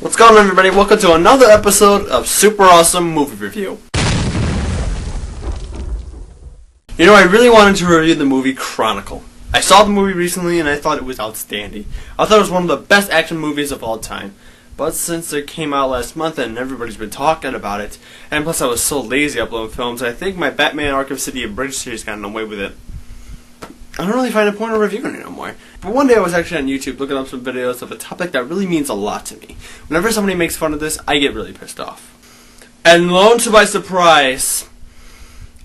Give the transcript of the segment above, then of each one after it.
What's going on, everybody? Welcome to another episode of Super Awesome Movie Review. You know, I really wanted to review the movie Chronicle. I saw the movie recently and I thought it was outstanding. I thought it was one of the best action movies of all time. But since it came out last month and everybody's been talking about it, and plus I was so lazy uploading films, I think my Batman Arkham City Abridged series got in the way with it. I don't really find a point of reviewing it no more. But one day I was actually on YouTube looking up some videos of a topic that really means a lot to me. Whenever somebody makes fun of this, I get really pissed off. And lo and to my surprise,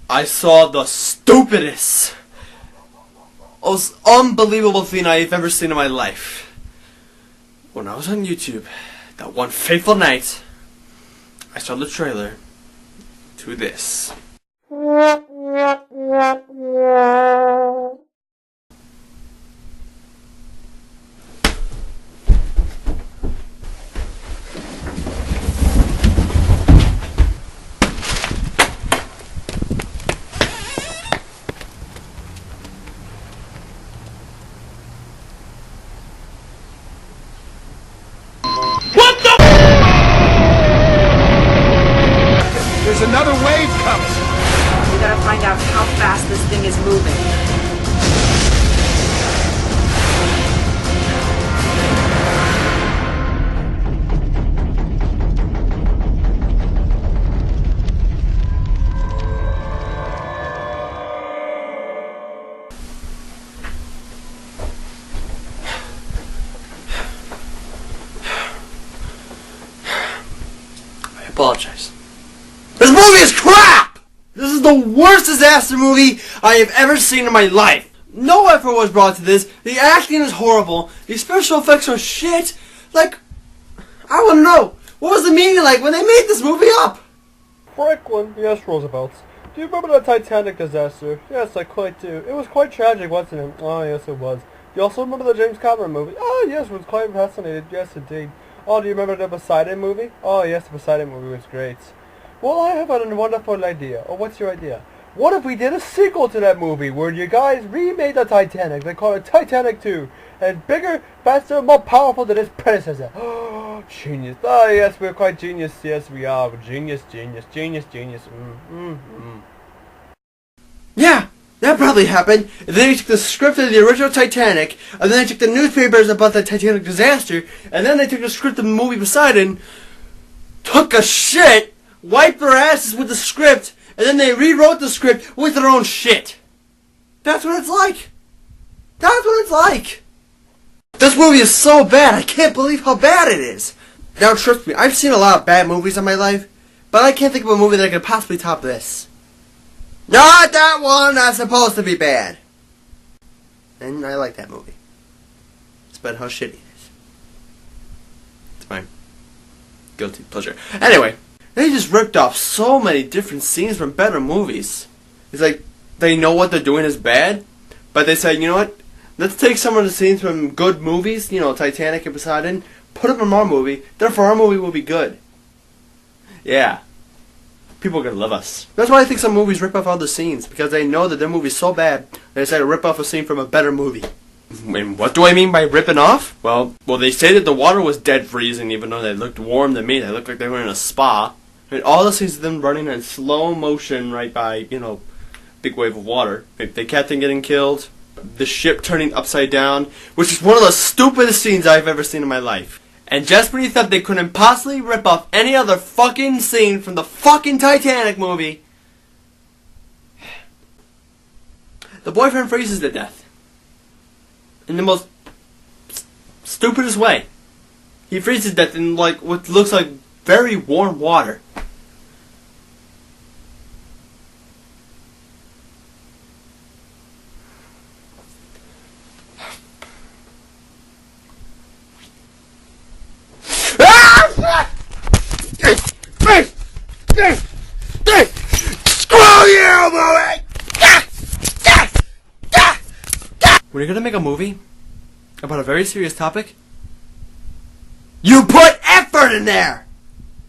I saw the stupidest, most unbelievable thing I've ever seen in my life. When I was on YouTube, that one fateful night, I saw the trailer to this. There's another wave coming! We gotta find out how fast this thing is moving. I apologize. This movie is crap! This is the worst disaster movie I have ever seen in my life. No effort was brought to this. The acting is horrible. The special effects are shit. Like, I want to know, what was the meaning like when they made this movie up? Franklin, yes, Roosevelt. Do you remember the Titanic disaster? Yes, I quite do. It was quite tragic, wasn't it? Oh, yes, it was. Do you also remember the James Cameron movie? Oh, yes, it was quite fascinating. Yes, indeed. Oh, do you remember the Poseidon movie? Oh, yes, the Poseidon movie was great. Well, I have a wonderful idea. Oh, what's your idea? What if we did a sequel to that movie where you guys remade the Titanic? They call it Titanic 2. And it's bigger, faster, more powerful than its predecessor. Oh, genius. Oh, yes, we're quite genius. Yes, we are. We're genius. Yeah, that probably happened. And then they took the script of the original Titanic, and then they took the newspapers about the Titanic disaster, and then they took the script of the movie Poseidon, took a shit, wiped their asses with the script, and then they rewrote the script with their own shit. That's what it's like. That's what it's like. This movie is so bad, I can't believe how bad it is. Now trust me, I've seen a lot of bad movies in my life, but I can't think of a movie that could possibly top this. Not that one that's supposed to be bad. And I like that movie. It's about how shitty it is. It's my guilty pleasure. Anyway. They just ripped off so many different scenes from better movies. It's like, they know what they're doing is bad, but they say, you know what, let's take some of the scenes from good movies, you know, Titanic and Poseidon, put them in our movie, therefore our movie will be good. Yeah. People are gonna love us. That's why I think some movies rip off other scenes, because they know that their movie's so bad, they decide to rip off a scene from a better movie. And what do I mean by ripping off? Well, they say that the water was dead freezing, even though they looked warm to me. They looked like they were in a spa. And all the scenes of them running in slow motion right by, you know, big wave of water. The captain getting killed, the ship turning upside down, which is one of the stupidest scenes I've ever seen in my life. And just when you thought they couldn't possibly rip off any other fucking scene from the fucking Titanic movie, the boyfriend freezes to death. In the most stupidest way. He freezes to death in like what looks like very warm water. Screw you, movie! When you're gonna make a movie about a very serious topic, you put effort in there!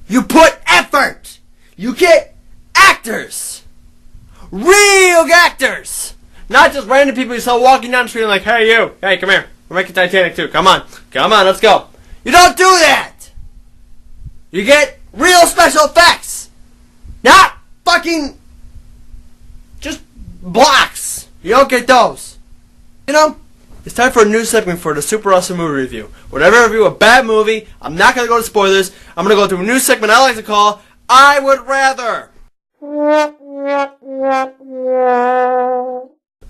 You put effort! You get actors! Real actors! Not just random people you saw walking down the street and like, hey you, hey come here, we're making Titanic 2, come on, let's go. You don't do that! You get real special effects! Not fucking just blocks. You don't get those. You know, it's time for a new segment for the Super Awesome Movie Review. Whenever I review a bad movie, I'm not going to go to spoilers. I'm going to go to a new segment I like to call I Would Rather.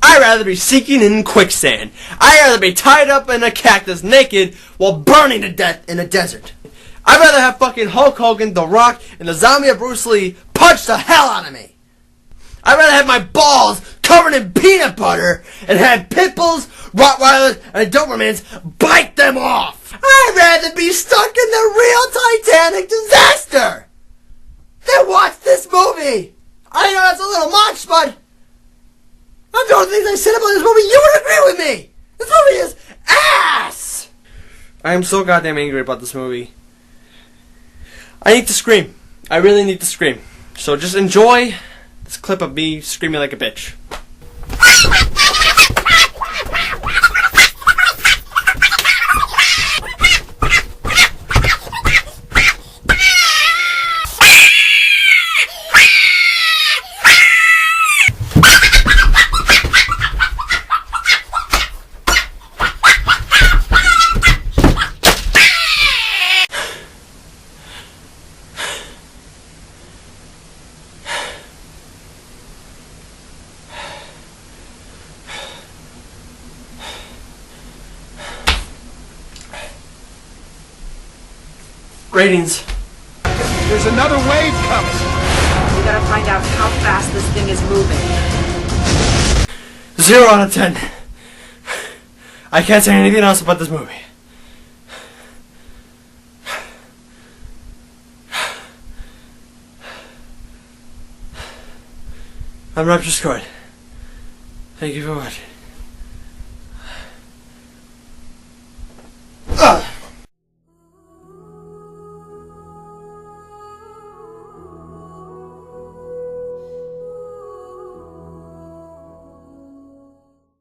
I'd rather be sinking in quicksand. I'd rather be tied up in a cactus naked while burning to death in a desert. I'd rather have fucking Hulk Hogan, The Rock, and the zombie of Bruce Lee punch the hell out of me. I'd rather have my balls covered in peanut butter and have pit bulls, Rottweilers, and Dobermans bite them off. I'd rather be stuck in the real Titanic disaster than watch this movie. I know that's a little much, but I'm doing things I said about this movie. You would agree with me. This movie is ass. I am so goddamn angry about this movie. I need to scream. I really need to scream. So just enjoy this clip of me screaming like a bitch. Ratings. There's another wave coming. We gotta find out how fast this thing is moving. 0 out of 10. I can't say anything else about this movie. I'm Rapture Squad. Thank you for watching.